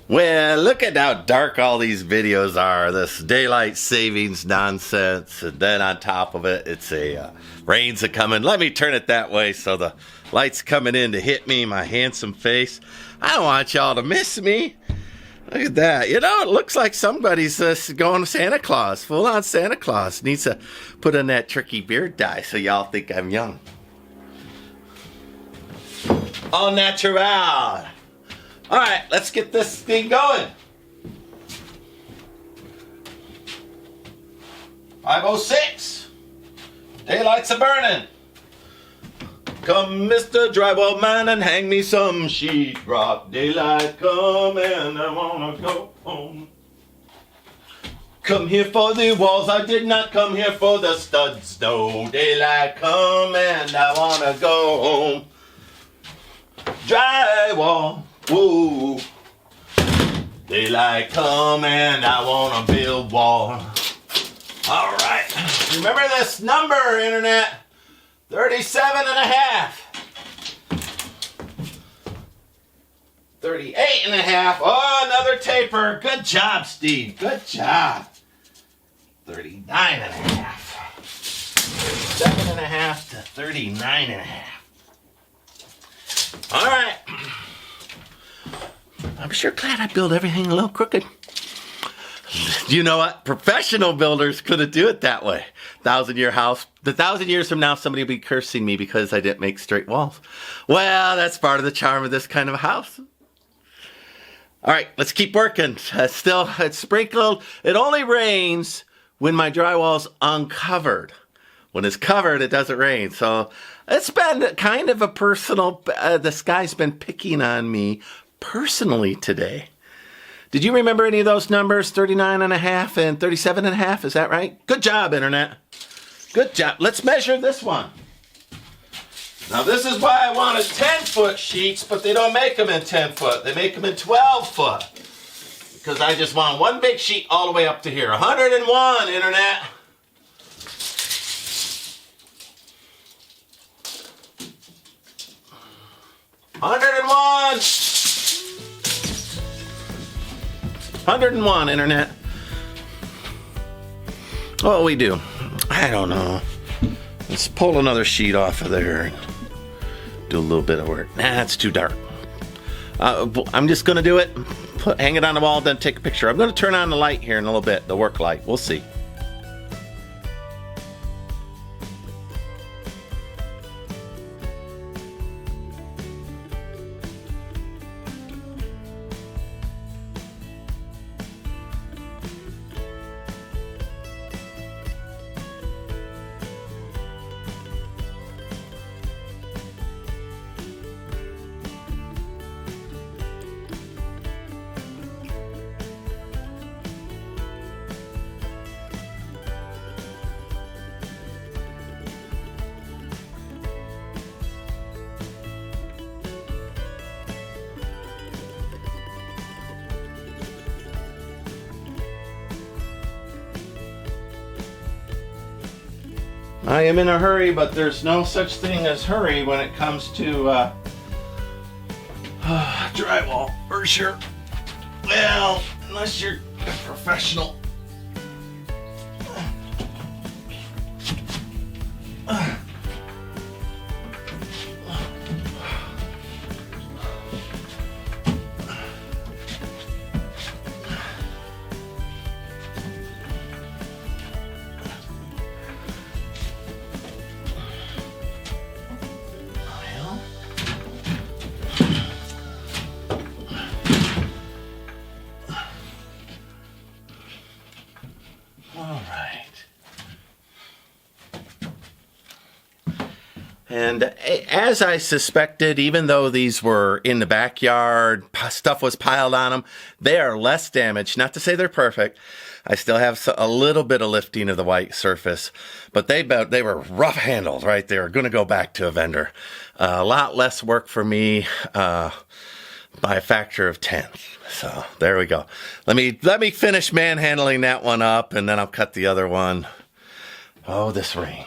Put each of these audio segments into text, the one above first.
Well, look at how dark all these videos are. This daylight savings nonsense. And then on top of it, it's rain's a coming. Let me turn it that way so the light's coming in to hit me, my handsome face. I don't want y'all to miss me. Look at that. You know, it looks like somebody's going to Santa Claus. Full on Santa Claus. Needs to put in that tricky beard dye so y'all think I'm young. All natural. All right, let's get this thing going. 5:06. Daylight's a burning. Come, Mr. Drywall Man, and hang me some sheetrock. Daylight come and I wanna go home. Come here for the walls, I did not come here for the studs. No, daylight come and I wanna go home. Drywall, whoa. Daylight come and I wanna build wall. All right, remember this number, Internet. 37 and a half. 38 and a half. Oh, another taper. Good job, Steve. Good job. 39 and a half. 37 and a half to 39 and a half. All right. I'm sure glad I built everything a little crooked. You know what? Professional builders couldn't do it that way. 1,000-year house. The 1,000 years from now, somebody will be cursing me because I didn't make straight walls. Well, that's part of the charm of this kind of a house. All right, let's keep working. Still, it's sprinkled. It only rains when my drywall's uncovered. When it's covered, it doesn't rain. So it's been kind of a personal, this guy's been picking on me personally today. Did you remember any of those numbers? 39 and a half and 37 and a half, is that right? Good job, Internet. Good job. Let's measure this one. Now, this is why I wanted 10-foot sheets, but they don't make them in 10-foot. They make them in 12-foot. Because I just want one big sheet all the way up to here. 101, Internet. $101, Internet. What do we do? I don't know. Let's pull another sheet off of there and do a little bit of work. Nah, it's too dark. I'm just going to do it. Hang it on the wall, then take a picture. I'm going to turn on the light here in a little bit, the work light. We'll see. I am in a hurry, but there's no such thing as hurry when it comes to drywall, for sure. Well, unless you're a professional. And as I suspected, even though these were in the backyard, stuff was piled on them, they are less damaged. Not to say they're perfect. I still have a little bit of lifting of the white surface, but they were rough handled, right? They were going to go back to a vendor. A lot less work for me by a factor of 10. So there we go. Let me finish manhandling that one up, and then I'll cut the other one. Oh, this rain.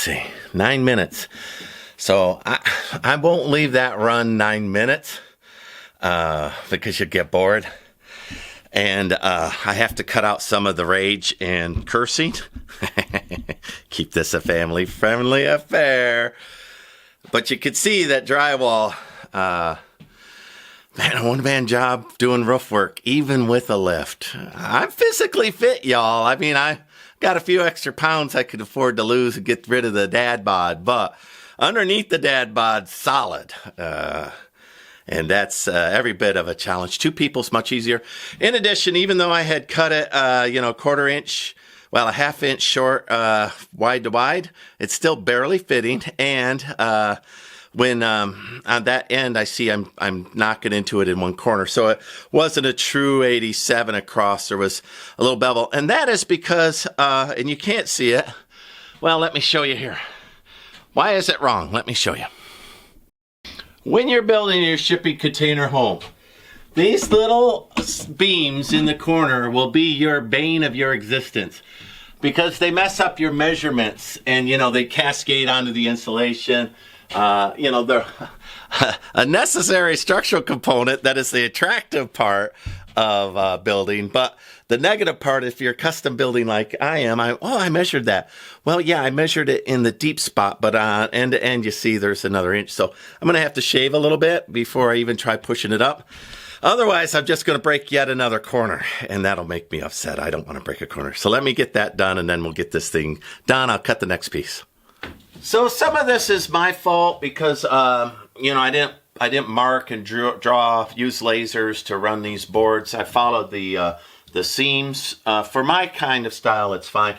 see, 9 minutes. So I won't leave that run 9 minutes because you'll get bored. And I have to cut out some of the rage and cursing. Keep this a family-friendly affair. But you could see that drywall, man, a one-man job doing roof work, even with a lift. I'm physically fit, y'all. I mean, I got a few extra pounds I could afford to lose and get rid of the dad bod. But underneath the dad bod, solid. And that's every bit of a challenge. 2 people's much easier. In addition, even though I had cut it, a quarter inch, well, a half inch short, wide to wide, it's still barely fitting. And when on that end, I see I'm knocking into it in one corner. So it wasn't a true 87 across. There was a little bevel. And that is because, and you can't see it. Well, let me show you here. Why is it wrong? Let me show you. When you're building your shipping container home, these little beams in the corner will be your bane of your existence because they mess up your measurements and, they cascade onto the insulation. They're a necessary structural component that is the attractive part of building, but the negative part, if you're custom building like I am, I measured that. Well, yeah, I measured it in the deep spot, but end to end, you see there's another inch. So I'm going to have to shave a little bit before I even try pushing it up. Otherwise, I'm just going to break yet another corner, and that'll make me upset. I don't want to break a corner. So let me get that done, and then we'll get this thing done. I'll cut the next piece. So some of this is my fault because, I didn't mark and use lasers to run these boards. I followed the seams. For my kind of style, it's fine.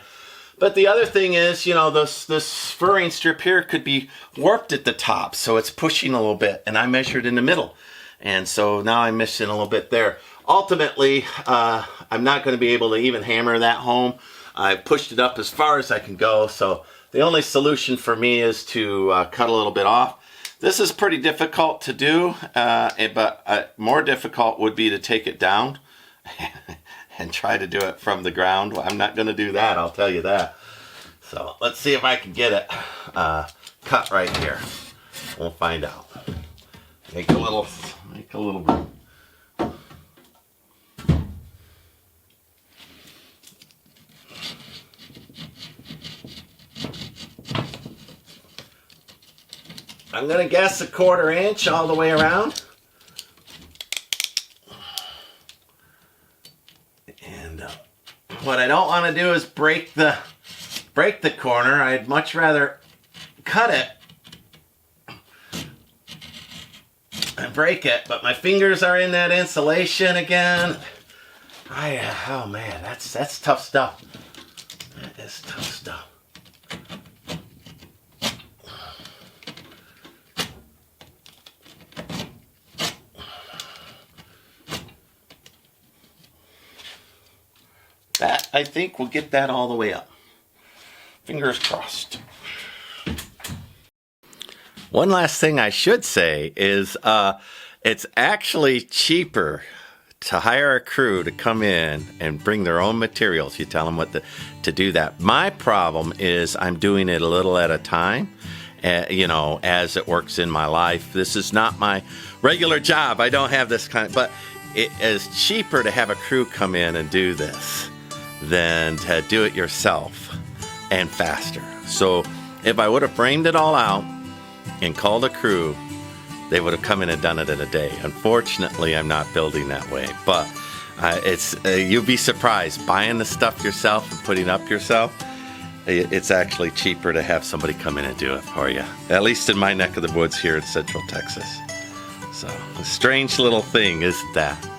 But the other thing is, this furring strip here could be warped at the top, so it's pushing a little bit, and I measured in the middle. And so now I'm missing a little bit there. Ultimately, I'm not going to be able to even hammer that home. I pushed it up as far as I can go, so the only solution for me is to cut a little bit off. This is pretty difficult to do, but more difficult would be to take it down and try to do it from the ground. Well, I'm not going to do that, I'll tell you that. So let's see if I can get it cut right here. We'll find out. Make a little room. I'm going to guess a 1/4 inch all the way around. And what I don't want to do is break the corner. I'd much rather cut it and break it, but my fingers are in that insulation again. Oh man, that's tough stuff. That is tough stuff. That, I think, we'll get that all the way up. Fingers crossed. One last thing I should say is it's actually cheaper to hire a crew to come in and bring their own materials. You tell them what to do that. My problem is I'm doing it a little at a time, as it works in my life. This is not my regular job. I don't have this kind of, but it is cheaper to have a crew come in and do this than to do it yourself, and faster. So if I would have framed it all out and called a crew, they would have come in and done it in a day. Unfortunately, I'm not building that way, but you'll be surprised. Buying the stuff yourself and putting up yourself, it's actually cheaper to have somebody come in and do it for you. At least in my neck of the woods here in Central Texas. So, a strange little thing, isn't that?